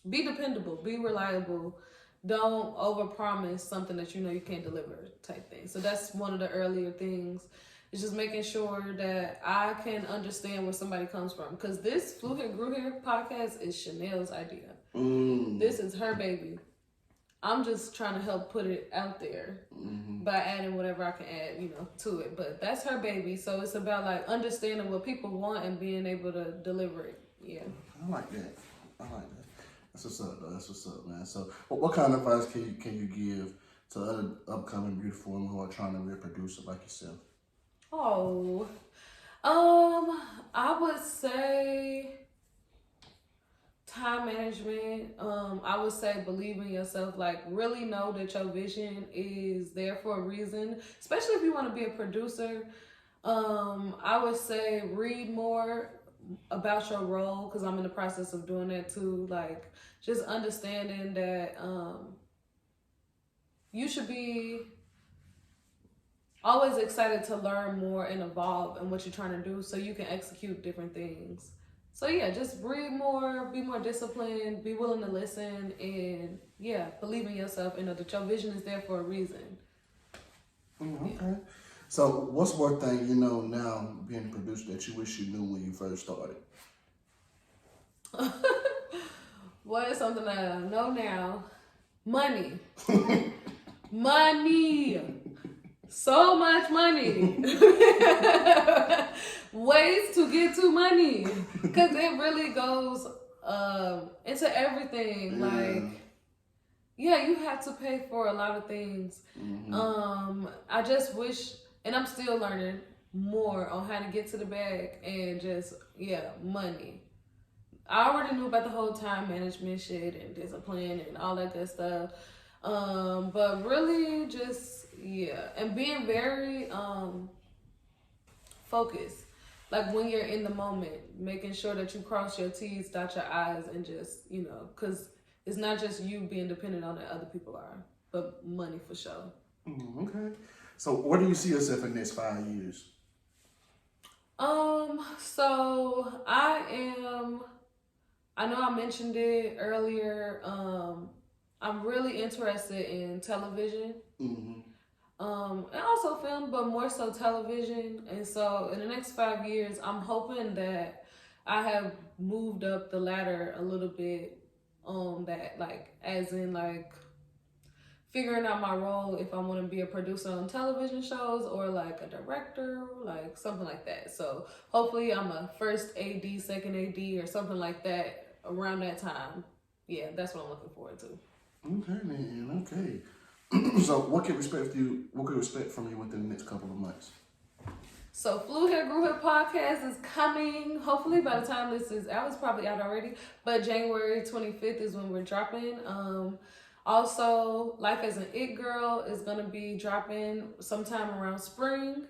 be dependable, be reliable. Don't overpromise something that you know you can't deliver type thing. So that's one of the earlier things. It's just making sure that I can understand where somebody comes from. Because this Flew Here, Grew Here podcast is Chanel's idea. This is her baby. I'm just trying to help put it out there by adding whatever I can add, you know, to it. But that's her baby. So it's about like understanding what people want and being able to deliver it. Yeah. I like that. That's what's up, though. That's what's up, man. So, what kind of advice can you give to other upcoming beautiful women who are trying to be a producer like yourself? Oh, I would say time management. I would say believe in yourself. Like, really know that your vision is there for a reason, especially if you want to be a producer. I would say read more about your role, because I'm in the process of doing that too. Like, just understanding that you should be always excited to learn more and evolve in what you're trying to do so you can execute different things. So yeah, just read more, be more disciplined, be willing to listen, and yeah, believe in yourself and know that your vision is there for a reason. Okay. Yeah. So, what's one thing you know now being a producer that you wish you knew when you first started? What is something that I know now? Money. Money. So much money. Ways to get to money. Because it really goes into everything. Yeah. Like, yeah, you have to pay for a lot of things. I just wish, and I'm still learning more on how to get to the bag and just, yeah, money. I already knew about the whole time management shit and discipline and all that good stuff. But really just, yeah, and being very focused. Like when you're in the moment, making sure that you cross your T's, dot your I's, and just, because it's not just you being dependent on that other people are, but money for sure. Okay. So where do you see yourself in the next 5 years? So I know I mentioned it earlier. I'm really interested in television. And also film, but more so television. And so in the next 5 years, I'm hoping that I have moved up the ladder a little bit on that, like, as in, like, figuring out my role if I want to be a producer on television shows or like a director, like something like that. So hopefully I'm a first AD, second AD, or something like that around that time. Yeah, that's what I'm looking forward to. Okay, man. Okay. So what can we expect from you within the next couple of months? So Flew Here, Grew Here podcast is coming. Hopefully by the time this is out, it's probably out already. But January 25th is when we're dropping. Also, Life as an It Girl is going to be dropping sometime around spring.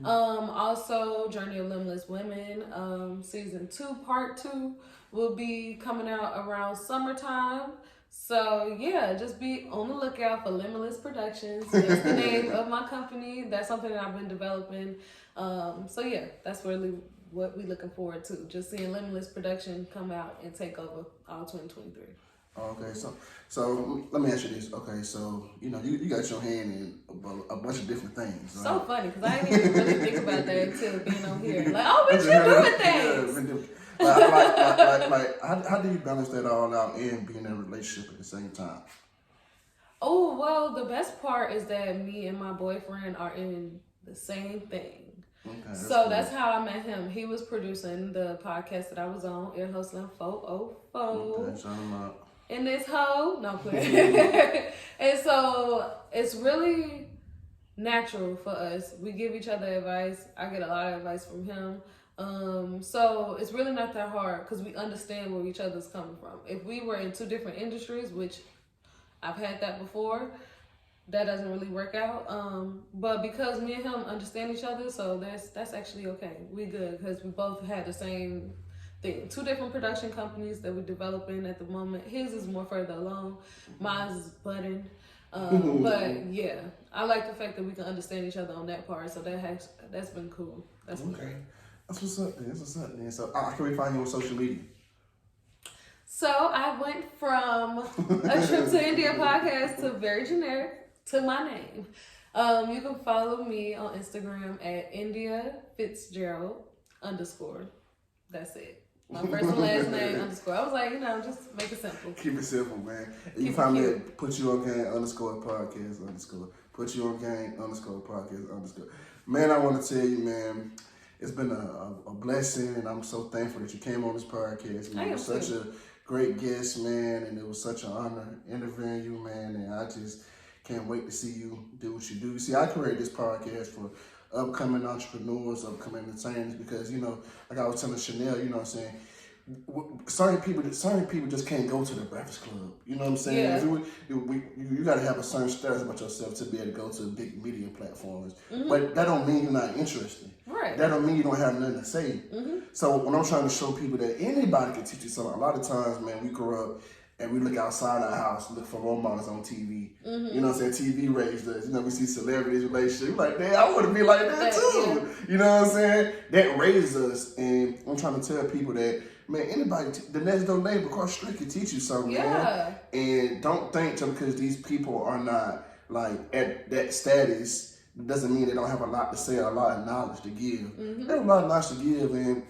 Also, Journey of Limitless Women, season 2, part 2 will be coming out around summertime. So yeah, just be on the lookout for Limitless Productions. That's the name of my company. That's something that I've been developing. So yeah, that's really what we're looking forward to. Just seeing Limitless Production come out and take over all 2023. Okay, so let me ask you this. Okay, so you got your hand in a bunch of different things. Right? So funny because I didn't even really think about that until being on here. Like, oh, what you doing things? How do you balance that all out and be in a relationship at the same time? Oh, well, the best part is that me and my boyfriend are in the same thing. Okay, that's how I met him. He was producing the podcast that I was on, Air Hustling 404. Okay, shout him out. In this hoe, no play. And so it's really natural for us. We give each other advice. I get a lot of advice from him. So it's really not that hard because we understand where each other's coming from. If we were in 2 different industries, which I've had that before, that doesn't really work out. But because me and him understand each other, so that's actually okay. We good because we both had the same thing. 2 different production companies that we're developing at the moment. His is more further along. Mine's is budding. But yeah, I like the fact that we can understand each other on that part. So that's been cool. That's been great. That's what's up, man. That's what's up, man. So how can we find you on social media? So I went from a trip to India podcast to very generic to my name. You can follow me on Instagram at India Fitzgerald _. That's it. My first and last name _ I was like, just make it simple. Keep it simple, man. You can find me at Put You On Game _podcast _ Put You On Game _podcast _ Man, I want to tell you, man, it's been a blessing, and I'm so thankful that you came on this podcast. Man, you're such a great guest, man, and it was such an honor interviewing you, man, and I just can't wait to see you do what you do. See, I created this podcast for upcoming entrepreneurs, upcoming entertainers, because, you know, like I was telling Chanel, you know what I'm saying, certain people just can't go to the Breakfast Club. You know what I'm saying? Yeah. You got to have a certain status about yourself to be able to go to big media platforms. But that don't mean you're not interested. Right. That don't mean you don't have nothing to say. So when I'm trying to show people that anybody can teach you something, a lot of times, man, we grow up and we look outside our house, look for role models on TV. You know what I'm saying? TV raised us. You know, we see celebrities, relationships. We're like, damn, I want to be like that too. You know what I'm saying? That raised us. And I'm trying to tell people that, man, anybody, the next door neighbor across the street can teach you something, man. And don't think just because these people are not, like, at that status, doesn't mean they don't have a lot to say or a lot of knowledge to give. They have a lot of knowledge to give, and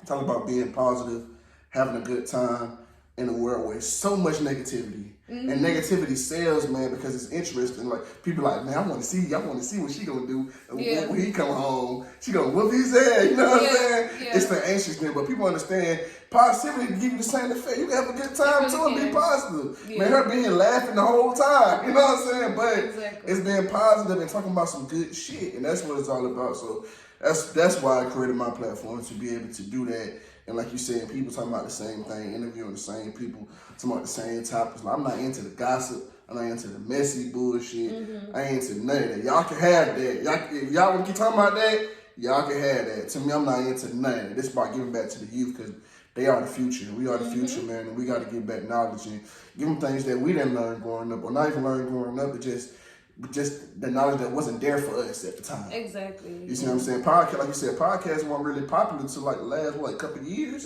talk about being positive, having a good time in a world where there's so much negativity. And negativity sells, man, because it's interesting. Like, people like, man, I want to see what she gonna do when he come home. She gonna whoop his ass, you know what I'm saying? It's the anxiousness, but people understand positivity can give you the same effect. You can have a good time too and be positive. Man, her being laughing the whole time, you know what I'm saying? But it's being positive and talking about some good shit, and that's what it's all about. So that's why I created my platform, to be able to do that. And like you said, people talking about the same thing, interviewing the same people, talking about the same topics. Like, I'm not into the gossip. I'm not into the messy bullshit. I ain't into none of that. Y'all can have that. If y'all want to keep talking about that, y'all can have that. To me, I'm not into none of that. This is about giving back to the youth, because they are the future. We are the future, man. And we got to give back knowledge and give them things that we didn't learn growing up, or not even learn growing up, but just the knowledge that wasn't there for us at the time. Exactly. You see what I'm saying? Podcast, like you said, podcasts weren't really popular until like the last, couple of years?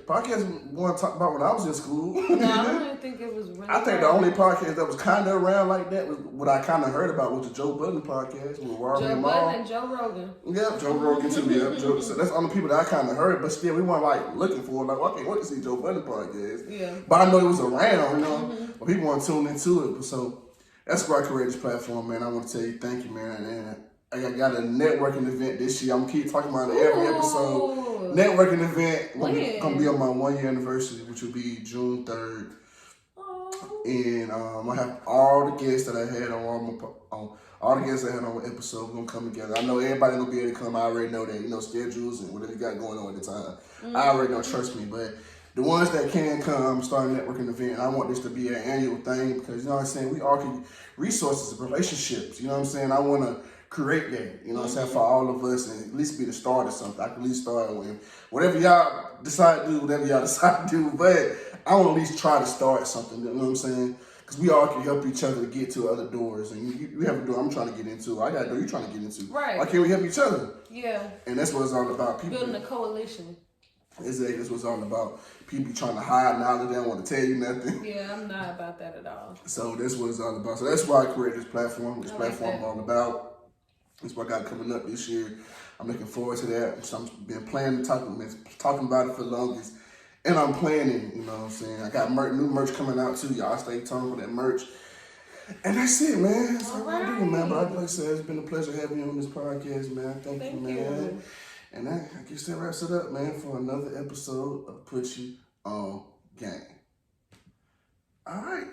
Podcasts weren't talked about when I was in school. No, I don't even think it was really I think the only podcast that was kind of around like that was what I kind of heard about was the Joe Budden podcast with Rory and Joe Budden and Joe Rogan. Yeah, Joe Rogan too. Yeah, so that's the only people that I kind of heard, but still we weren't like looking for it. Like, well, I can't wait to see Joe Budden podcast. Yeah. But I know it was around, you know, but people weren't tuned into it. So that's why I created this platform, man. I want to tell you thank you, man. And I got a networking event this year. I'm going to keep talking about it every episode. Networking event. Going to be on my 1 year anniversary, which will be June 3rd. And I have all the guests that I had on all the guests I had on the episode. We're going to come together. I know everybody going to be able to come. I already know that, you know, schedules and whatever you got going on at the time. I already know, trust me. But the ones that can come, start a networking event. I want this to be an annual thing because, you know what I'm saying, we all can resources and relationships. You know what I'm saying? I want to create that, you know what I'm saying, for all of us, and at least be the start of something. I can at least start with whatever y'all decide to do, whatever y'all decide to do. But I want to at least try to start something, you know what I'm saying? Because we all can help each other to get to other doors. And you have a door I'm trying to get into. I got a door you're trying to get into. Right. Why can't we help each other? Yeah. And that's what it's all about. People building a coalition. Exactly. That's what it's all about. People trying to hide knowledge. They don't want to tell you nothing. Yeah, I'm not about that at all. So that's what it's all about. So that's why I created this platform. This platform is all about. That's what I got coming up this year. I'm looking forward to that. So I've been planning, talking about it for the longest. And I'm planning, you know what I'm saying? I got new merch coming out too. Y'all stay tuned for that merch. And that's it, man. That's all I do, man. But like I said, it's been a pleasure having you on this podcast, man. Thank you, man. And I guess that wraps it up, man, for another episode of Put You On Game. All right.